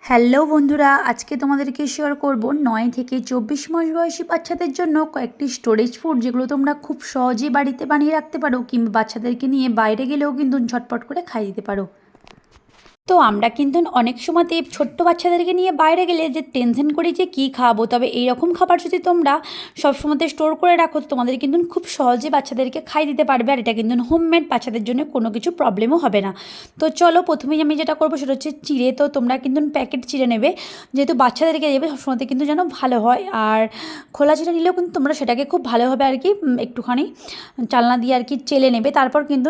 Hello বন্ধুরা, আজকে তোমাদেরকে শেয়ার করব 9 থেকে 24 মাস বয়সী বাচ্চাদের জন্য কয়েকটি স্টোরেজ ফুড, যেগুলো তোমরা খুব সহজেই বাড়িতে বানিয়ে রাখতে পারো কিংবা বাচ্চাদেরকে নিয়ে বাইরে গেলেও কিন্তু ঝটপট করে খাইয়ে দিতে পারো। তো আমরা কিন্তু অনেক সময়তে ছোট্ট বাচ্চাদেরকে নিয়ে বাইরে গেলে যে টেনশন করি যে কী খাবো, তবে এই রকম খাবার যদি তোমরা সবসময়তে স্টোর করে রাখো তো তোমাদের কিন্তু খুব সহজে বাচ্চাদেরকে খাইয়ে দিতে পারবে। আর এটা কিন্তু হোমমেড, বাচ্চাদের জন্য কোনো কিছু প্রবলেমও হবে না। তো চলো, প্রথমেই আমি যেটা করবো সেটা হচ্ছে চিড়ে। তো তোমরা কিন্তু প্যাকেট চিড়ে নেবে, যেহেতু বাচ্চাদেরকে দেবে সবসময়তে কিন্তু যেন ভালো হয়। আর খোলা চিড়ে নিলেও কিন্তু তোমরা সেটাকে খুব ভালোভাবে আর কি একটুখানি চালনা দিয়ে আর কি চেলে নেবে, তারপর কিন্তু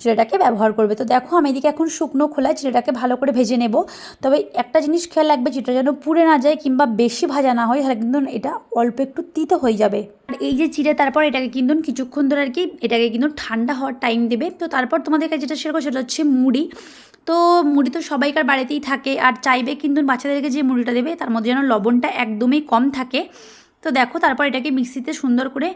চিড়েটাকে ব্যবহার করবে। তো দেখো, আমি এদিকে এখন শুকনো খোলায় চিড়েটাকে ভালো করে ভেজে নেব। তবে একটা জিনিস খেয়াল রাখবে, চিড়েটা যেন পুড়ে না যায় কিংবা বেশি ভাজা না হয়, তাহলে কিন্তু এটা অল্প একটু তিতো হয়ে যাবে। আর এই যে চিড়ে, তারপর এটাকে কিন্তু কিছুক্ষণ ধরে আর কি এটাকে কিন্তু ঠান্ডা হওয়ার টাইম দেবে। তো তারপর তোমাদের কাছে যেটা শেয়ার করবো সেটা হচ্ছে মুড়ি। তো মুড়ি তো সবাইকার বাড়িতেই থাকে, আর চাইবে কিন্তু বাচ্চাদেরকে যে মুড়িটা দেবে তার মধ্যে যেন লবণটা একদমই কম থাকে। তো দেখো, তারপর এটাকে মিক্সিতে সুন্দর করে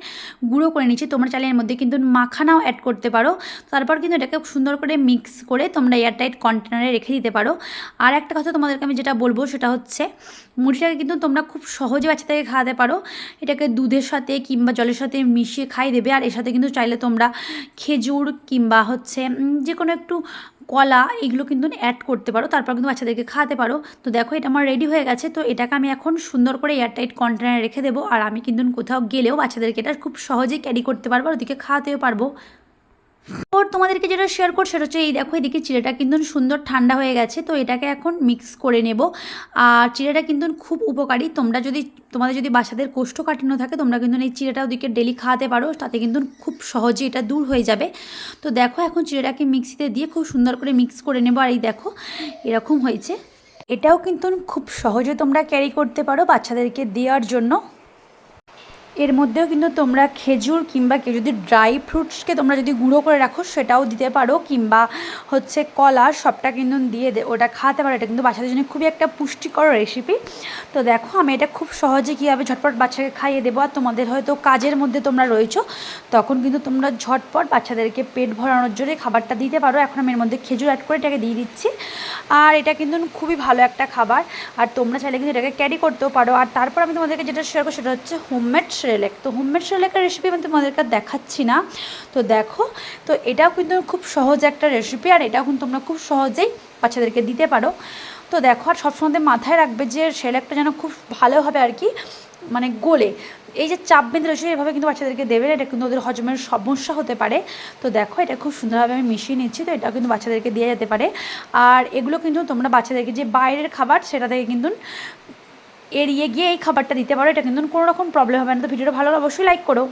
গুঁড়ো করে নিচ্ছি। তোমরা চাইলে এর মধ্যে কিন্তু মাখানাও অ্যাড করতে পারো। তারপর কিন্তু এটাকে সুন্দর করে মিক্স করে তোমরা এয়ারটাইট কন্টেনারে রেখে দিতে পারো। আর একটা কথা তোমাদেরকে আমি যেটা বলবো সেটা হচ্ছে, মুড়িটাকে কিন্তু তোমরা খুব সহজে বাচ্চাদেরকে খাওয়াতে পারো। এটাকে দুধের সাথে কিংবা জলের সাথে মিশিয়ে খাইয়ে দেবে। আর এর সাথে কিন্তু চাইলে তোমরা খেজুর কিংবা হচ্ছে যে কোনো একটু কলা, এগুলো কিন্তু অ্যাড করতে পারো, তারপর কিন্তু বাচ্চাদেরকে খাওয়াতে পারো। তো দেখো, এটা আমার রেডি হয়ে গেছে। তো এটাকে আমি এখন সুন্দর করে এয়ারটাইট কন্টেনারে রেখে দেবো। আর আমি কিন্তু কোথাও গেলেও বাচ্চাদেরকে এটা খুব সহজেই ক্যারি করতে পারবো, আর ওদিকে খাওয়াতেও পারবো। তো তোমাদেরকে যেটা শেয়ার করছি সেটা হচ্ছে, এই দেখো এদিকে চিড়েটা কিন্তু সুন্দর ঠান্ডা হয়ে গেছে। তো এটাকে এখন মিক্স করে নেব। আর চিড়েটা কিন্তু খুব উপকারী। তোমাদের যদি বাচ্চাদের কোষ্ঠকাঠিন্য থাকে, তোমরা কিন্তু এই চিড়েটা ওদিকে ডেলি খাওয়াতে পারো, তাতে কিন্তু খুব সহজে এটা দূর হয়ে যাবে। তো দেখো, এখন চিড়েটাকে মিক্সিতে দিয়ে খুব সুন্দর করে মিক্স করে নেব। আর এই দেখো এরকম হয়েছে। এটাও কিন্তু খুব সহজে তোমরা ক্যারি করতে পারো বাচ্চাদেরকে দেওয়ার জন্য। এর মধ্যেও কিন্তু তোমরা খেজুর কিংবা কেউ যদি ড্রাই ফ্রুটসকে তোমরা যদি গুঁড়ো করে রাখো সেটাও দিতে পারো, কিংবা হচ্ছে কলা, সবটা কিন্তু দিয়ে ওটা খাওয়াতে পারো। এটা কিন্তু বাচ্চাদের জন্য খুবই একটা পুষ্টিকর রেসিপি। তো দেখো, আমি এটা খুব সহজে কীভাবে ঝটপট বাচ্চাকে খাইয়ে দেবো। আর তোমাদের হয়তো কাজের মধ্যে তোমরা রয়েছো, তখন কিন্তু তোমরা ঝটপট বাচ্চাদেরকে পেট ভরানোর জন্য খাবারটা দিতে পারো। এখন আমি এর মধ্যে খেজুর অ্যাড করে এটাকে দিয়ে দিচ্ছি। আর এটা কিন্তু খুবই ভালো একটা খাবার, আর তোমরা চাইলে কিন্তু এটাকে ক্যারি করতেও পারো। আর তারপর আমি তোমাদেরকে যেটা শেয়ার করবো সেটা হচ্ছে হোমমেড সেরেলেক। তো হোমমেড সেরেলেকের রেসিপি আমি তোমাদেরকে দেখাচ্ছি না। তো দেখো, তো এটাও কিন্তু খুব সহজ একটা রেসিপি, আর এটাও কিন্তু তোমরা খুব সহজেই বাচ্চাদেরকে দিতে পারো। তো দেখো, আর সবসময় মাথায় রাখবে যে সেরেলেকটা যেন খুব ভালোভাবে আর কি মানে গোলে। এই যে চাপ বেঁধে রয়েছে এভাবে কিন্তু বাচ্চাদেরকে দেবে, এটা কিন্তু ওদের হজমের সমস্যা হতে পারে। তো দেখো, এটা খুব সুন্দরভাবে আমি মিশিয়ে নিচ্ছি। তো এটাও কিন্তু বাচ্চাদেরকে দেওয়া যেতে পারে। আর এগুলো কিন্তু তোমরা বাচ্চাদেরকে যে বাইরের খাবার সেটা থেকে কিন্তু এড়িয়ে গিয়ে এই খাবারটা দিতে পারো। এটা কিন্তু কোনো রকম প্রবলেম হবে না। তো ভিডিওটা ভালো অবশ্যই লাইক করো।